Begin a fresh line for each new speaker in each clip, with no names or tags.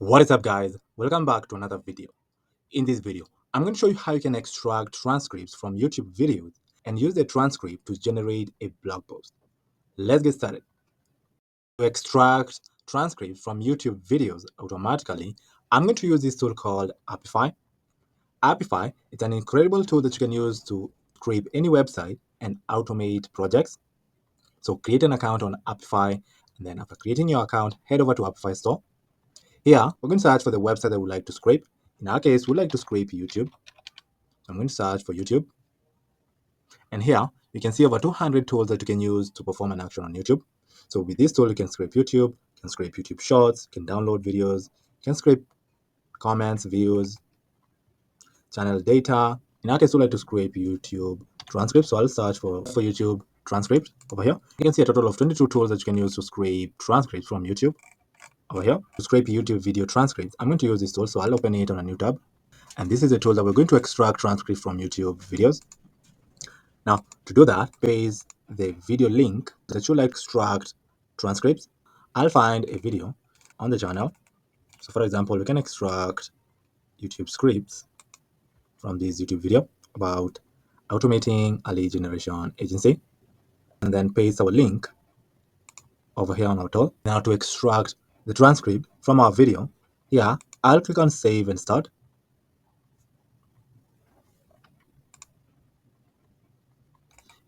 What is up, guys? Welcome back to another video. In this video, I'm going to show you how you can extract transcripts from YouTube videos and use the transcript to generate a blog post. Let's get started. To extract transcripts from YouTube videos automatically, I'm going to use this tool called Apify. Apify is an incredible tool that you can use to scrape any website and automate projects. So create an account on Apify, and then after creating your account, head over to Apify store. Here, we're going to search for the website that we like to scrape. In our case, we like to scrape YouTube. So I'm going to search for YouTube. And here, you can see over 200 tools that you can use to perform an action on YouTube. So with this tool, you can scrape YouTube, you can scrape YouTube Shorts, you can download videos, you can scrape comments, views, channel data. In our case, we like to scrape YouTube transcripts. So I'll search for YouTube transcript over here. You can see a total of 22 tools that you can use to scrape transcripts from YouTube. Over here, to scrape YouTube video transcripts, I'm going to use this tool. So I'll open it on a new tab. And this is a tool that we're going to extract transcripts from YouTube videos. Now, to do that, paste the video link that you'll extract transcripts. I'll find a video on the channel. So for example, we can extract YouTube scripts from this YouTube video about automating a lead generation agency, and then paste our link over here on our tool. Now to extract the transcript from our video, here, I'll click on save and start.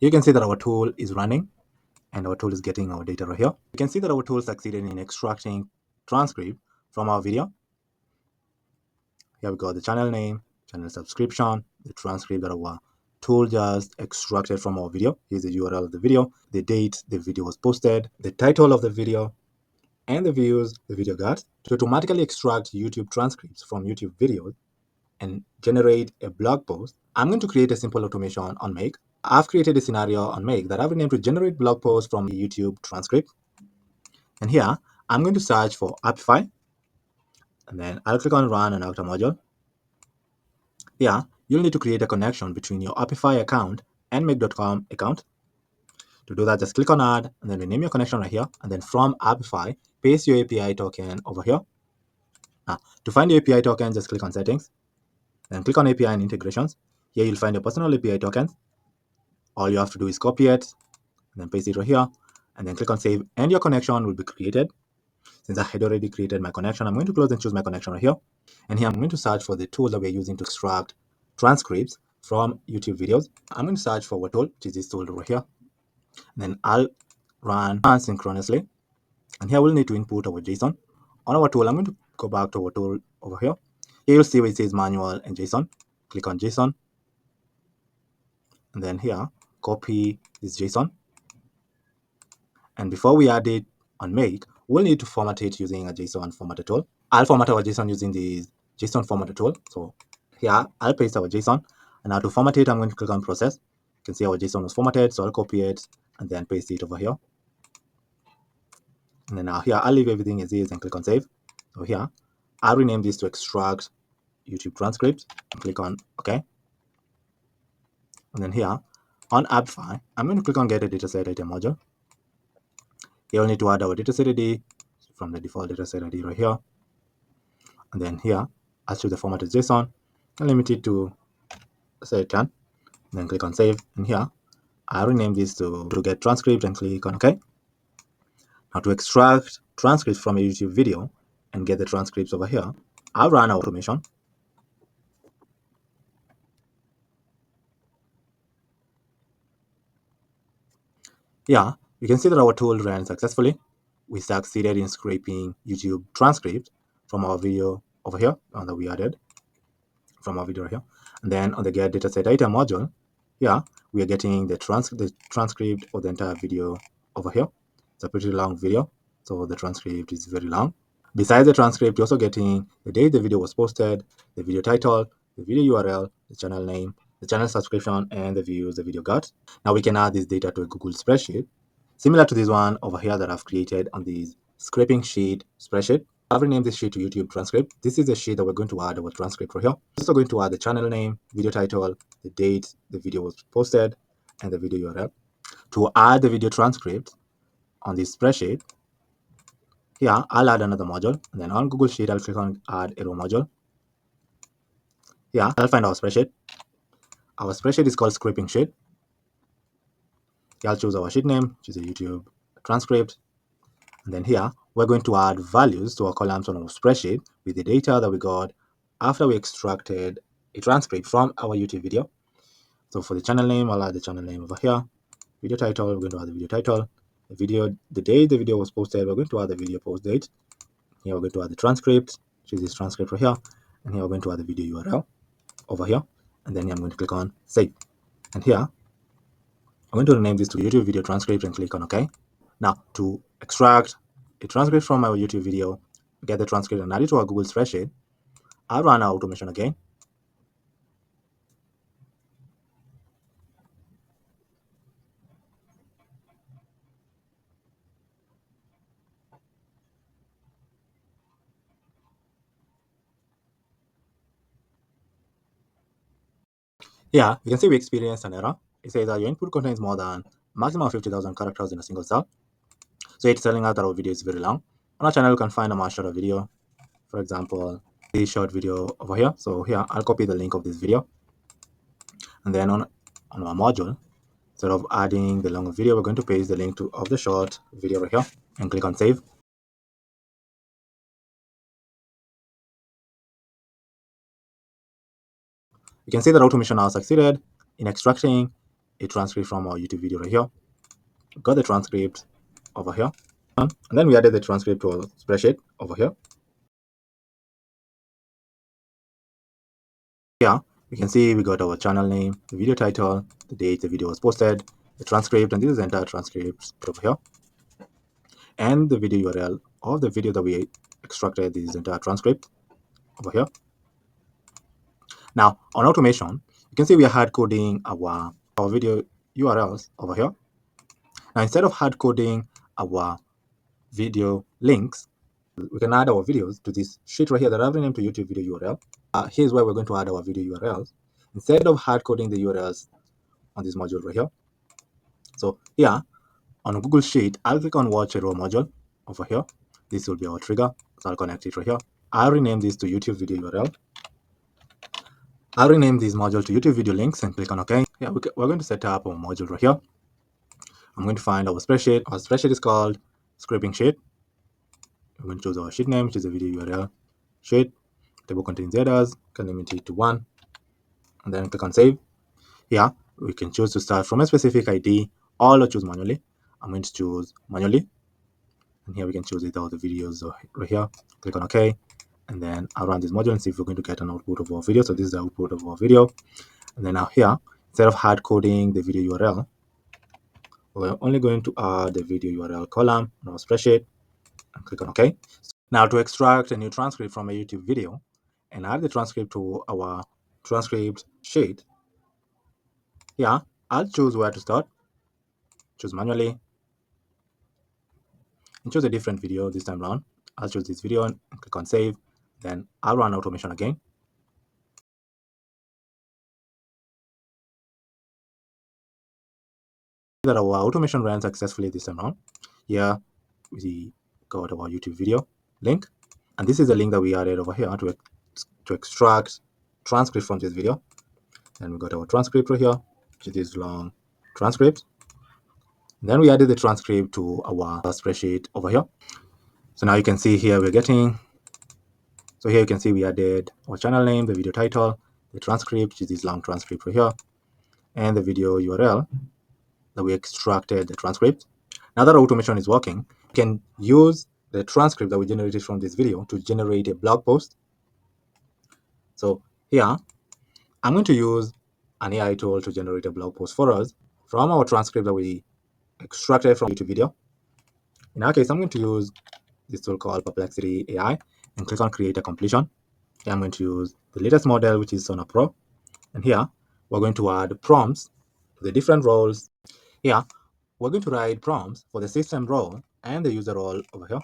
You can see that our tool is running and our tool is getting our data right here. You can see that our tool succeeded in extracting transcript from our video. Here we got the channel name, channel subscription, the transcript that our tool just extracted from our video. Here's the URL of the video, the date the video was posted, the title of the video, and the views the video got. To automatically extract YouTube transcripts from YouTube videos and generate a blog post, I'm going to create a simple automation on Make. I've created a scenario on Make that I've named to generate blog posts from a YouTube transcript. And here, I'm going to search for Apify. And then I'll click on Run an Actor module. Here, you'll need to create a connection between your Apify account and Make.com account. To do that, just click on Add, and then rename your connection right here. And then from Apify, paste your API token over here. Now, to find the API token, just click on Settings. Then click on API and Integrations. Here, you'll find your personal API tokens. All you have to do is copy it, and then paste it right here, and then click on Save, and your connection will be created. Since I had already created my connection, I'm going to close and choose my connection right here. And here I'm going to search for the tool that we're using to extract transcripts from YouTube videos. I'm going to search for what tool, which is this tool right here. And then I'll run asynchronously. And here we'll need to input our JSON. On our tool, I'm going to go back to our tool over here. Here you'll see where it says manual and JSON. Click on JSON. And then here, copy this JSON. And before we add it on Make, we'll need to format it using a JSON formatter tool. I'll format our JSON using the JSON formatter tool. So here, I'll paste our JSON. And now to format it, I'm going to click on Process. You can see our JSON was formatted, so I'll copy it and then paste it over here. And then now here, I'll leave everything as is and click on Save. So here, I'll rename this to Extract YouTube Transcript. Click on OK. And then here, on Apify, I'm going to click on Get a Dataset Item module. Here we'll need to add our dataset ID from the default dataset ID right here. And then here, I'll choose the format as JSON and limit it to say 10. And then click on Save. And here, I'll rename this to Get Transcript and click on OK. Now to extract transcripts from a YouTube video and get the transcripts over here, I'll run our automation. Yeah, you can see that our tool ran successfully. We succeeded in scraping YouTube transcript from our video over here that we added from our video here. And then on the Get Dataset Item module, here we are getting the transcript of the entire video over here. It's a pretty long video, so the transcript is very long. Besides the transcript, you're also getting the date the video was posted, the video title, the video URL, the channel name, the channel subscription, and the views the video got. Now we can add this data to a Google spreadsheet, similar to this one over here that I've created on this scraping sheet spreadsheet. I've renamed this sheet to YouTube transcript. This is the sheet that we're going to add our transcript right here. We're also going to add the channel name, video title, the date the video was posted, and the video URL. To add the video transcript on this spreadsheet, Here, I'll add another module. And then on Google Sheet, I'll click on Add a row module. Here, I'll find our spreadsheet. Our spreadsheet is called Scraping Sheet. Here, I'll choose our sheet name, which is a YouTube transcript. And then here, we're going to add values to our columns on our spreadsheet with the data that we got after we extracted a transcript from our YouTube video. So for the channel name, I'll add the channel name over here. Video title, we're going to add the video title. The date the video was posted, we're going to add the video post date. Here we're going to add the transcript, which is this transcript right here. And here we're going to add the video URL over here. And then I'm going to click on Save. And here, I'm going to rename this to YouTube video transcript and click on OK. Now, to extract a transcript from our YouTube video, get the transcript and add it to our Google spreadsheet, I'll run our automation again. Here, you can see we experienced an error. It says that your input contains more than maximum of 50,000 characters in a single cell. So it's telling us that our video is very long. On our channel, you can find a much shorter video. For example, this short video over here. So here, I'll copy the link of this video. And then on our module, instead of adding the longer video, we're going to paste the link of the short video right here and click on Save. You can see that automation now succeeded in extracting a transcript from our YouTube video right here. We got the transcript over here. And then we added the transcript to our spreadsheet over here. Here, you can see we got our channel name, the video title, the date the video was posted, the transcript, and this is the entire transcript over here. And the video URL of the video that we extracted, this entire transcript over here. Now, on automation, you can see we are hard coding our video URLs over here. Now, instead of hard coding our video links, we can add our videos to this sheet right here that I've renamed to YouTube video URL. Here's where we're going to add our video URLs instead of hard coding the URLs on this module right here. So here on Google Sheet, I'll click on Watch a Row module over here. This will be our trigger. So I'll connect it right here. I'll rename this to YouTube video URL. I'll rename this module to YouTube video links and click on OK. Yeah, we're going to set up our module right here. I'm going to find our spreadsheet. Our spreadsheet is called Scraping Sheet. I'm going to choose our sheet name, which is a video URL sheet. Table contains headers, can limit it to 1, and then click on Save. Here, we can choose to start from a specific ID or choose manually. I'm going to choose manually. And here we can choose either of the videos right here. Click on OK. And then I'll run this module and see if we're going to get an output of our video. So this is the output of our video. And then now here, instead of hard coding the video URL, we're only going to add the video URL column on our spreadsheet and click on OK. Now to extract a new transcript from a YouTube video and add the transcript to our transcript sheet, here I'll choose where to start, choose manually, and choose a different video this time around. I'll choose this video and click on Save. Then I'll run automation again. That our automation ran successfully this time around. Here we got our YouTube video link, and this is the link that we added over here to extract transcript from this video. And we got our transcript right here, which is this long transcript. And then we added the transcript to our spreadsheet over here. So now you can see here we're getting. So here you can see we added our channel name, the video title, the transcript, which is this long transcript right here, and the video URL that we extracted the transcript. Now that our automation is working, we can use the transcript that we generated from this video to generate a blog post. So here, I'm going to use an AI tool to generate a blog post for us from our transcript that we extracted from YouTube video. In our case, I'm going to use this tool called Perplexity AI and click on Create a Completion. Here I'm going to use the latest model, which is Sona Pro. And here, we're going to add prompts to the different roles. Here, we're going to write prompts for the system role and the user role over here.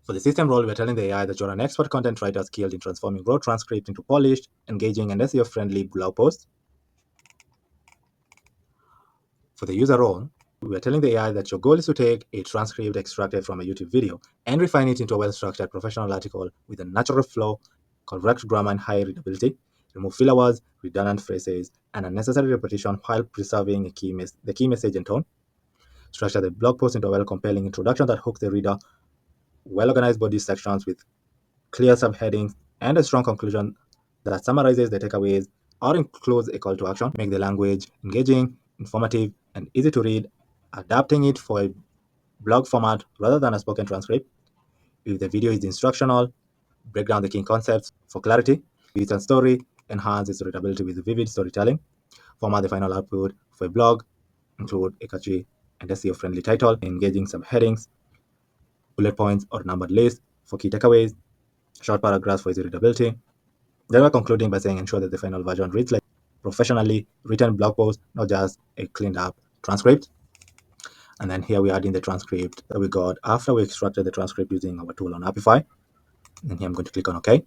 For the system role, we're telling the AI that you're an expert content writer skilled in transforming raw transcript into polished, engaging, and SEO-friendly blog posts. For the user role, We are telling the AI that your goal is to take a transcript extracted from a YouTube video and refine it into a well-structured professional article with a natural flow, correct grammar and high readability, remove filler words, redundant phrases, and unnecessary repetition while preserving the key message and tone. Structure the blog post into a well-compelling introduction that hooks the reader, well-organized body sections with clear subheadings, and a strong conclusion that summarizes the takeaways or includes a call to action. Make the language engaging, informative, and easy to read, adapting it for a blog format rather than a spoken transcript. If the video is instructional, break down the key concepts for clarity. Beat and story, enhance its readability with vivid storytelling. Format the final output for a blog, include a catchy and SEO-friendly title, engaging subheadings, bullet points or numbered lists for key takeaways, short paragraphs for easy readability. Then we're concluding by saying ensure that the final version reads like professionally written blog post, not just a cleaned up transcript. And then here we add in the transcript that we got after we extracted the transcript using our tool on Apify. And here I'm going to click on OK.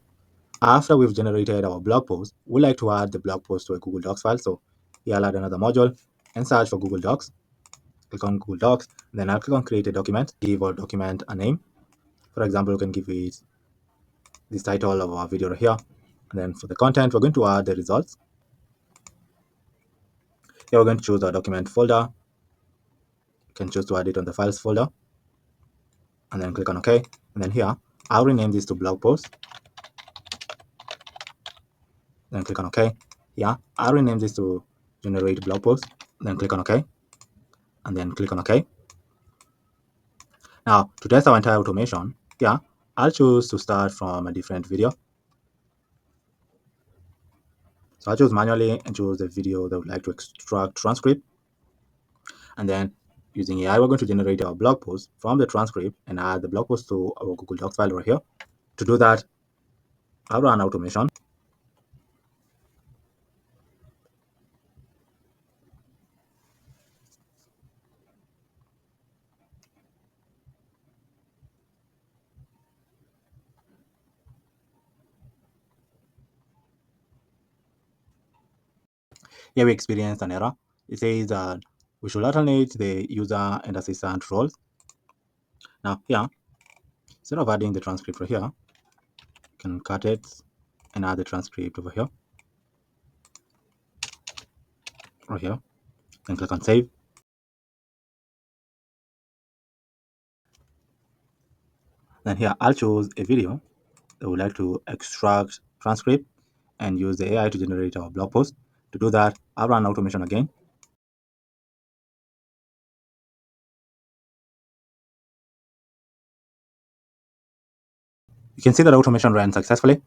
After we've generated our blog post, we like to add the blog post to a Google Docs file. So here I'll add another module and search for Google Docs. Click on Google Docs, then I'll click on create a document, give our document a name. For example, we can give it this title of our video right here. And then for the content, we're going to add the results. Here we're going to choose our document folder. You can choose to add it on the files folder. And then click on OK. And then here, I'll rename this to blog post. Then click on OK. Here, I'll rename this to generate blog post. Then click on OK. And then click on OK. Now, to test our entire automation, here, I'll choose to start from a different video. So I'll choose manually and choose the video that I would like to extract transcript. And then using AI, we're going to generate our blog post from the transcript and add the blog post to our Google Docs file right here. To do that, I'll run automation. Here we experienced an error. It says that we should alternate the user and assistant roles. Now here, instead of adding the transcript right here, you can cut it and add the transcript over here. Right here. Then click on save. Then here I'll choose a video that would like to extract transcript and use the AI to generate our blog post. To do that, I'll run automation again. You can see that automation ran successfully.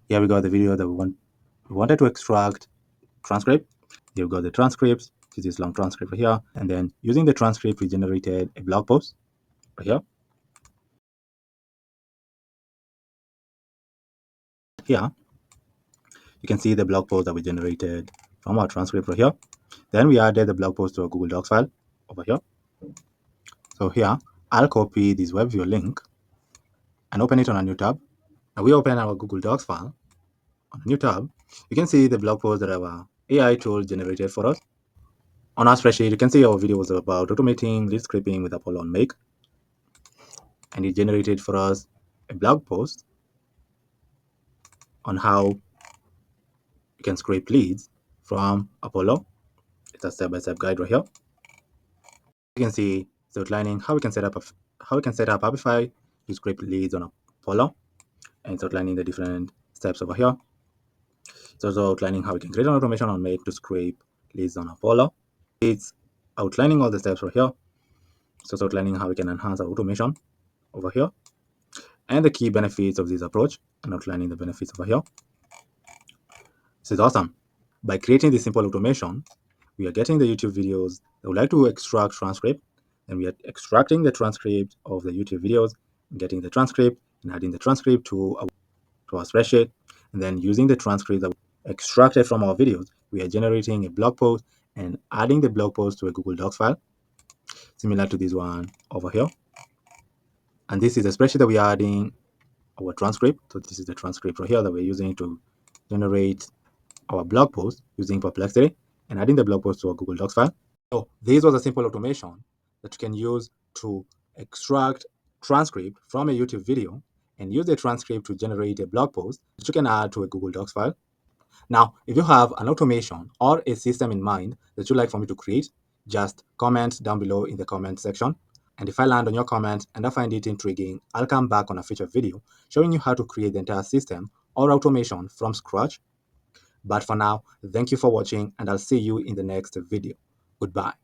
Here we got the video that we wanted to extract transcript. Here we got the transcripts, this long transcript right here. And then using the transcript, we generated a blog post right here. Here, you can see the blog post that we generated from our transcript right here. Then we added the blog post to a Google Docs file over here. So here, I'll copy this web view link and open it on a new tab. Now we open our Google Docs file on a new tab. You can see the blog post that our AI tool generated for us. On our spreadsheet, you can see our video was about automating lead scraping with Apollo on Make. And it generated for us a blog post on how you can scrape leads from Apollo. It's a step-by-step guide right here. You can see it's outlining how we can set up Apify to scrape leads on Apollo, and it's outlining the different steps over here. It's also outlining how we can create an automation on Make to scrape leads on Apollo. It's outlining all the steps right here. It's also outlining how we can enhance our automation over here, and the key benefits of this approach, and outlining the benefits over here. This is awesome. By creating this simple automation, we are getting the YouTube videos that would like to extract transcript, and we are extracting the transcript of the YouTube videos, getting the transcript, and adding the transcript to our spreadsheet, and then using the transcript that we extracted from our videos, we are generating a blog post and adding the blog post to a Google Docs file, similar to this one over here. And this is a spreadsheet that we are adding our transcript. So this is the transcript right here that we're using to generate our blog post using Perplexity and adding the blog post to our Google Docs file. So this was a simple automation that you can use to extract transcript from a YouTube video and use the transcript to generate a blog post that you can add to a Google Docs file. Now, if you have an automation or a system in mind that you'd like for me to create, just comment down below in the comment section. And if I land on your comment and I find it intriguing, I'll come back on a future video showing you how to create the entire system or automation from scratch. But for now, thank you for watching and I'll see you in the next video. Goodbye.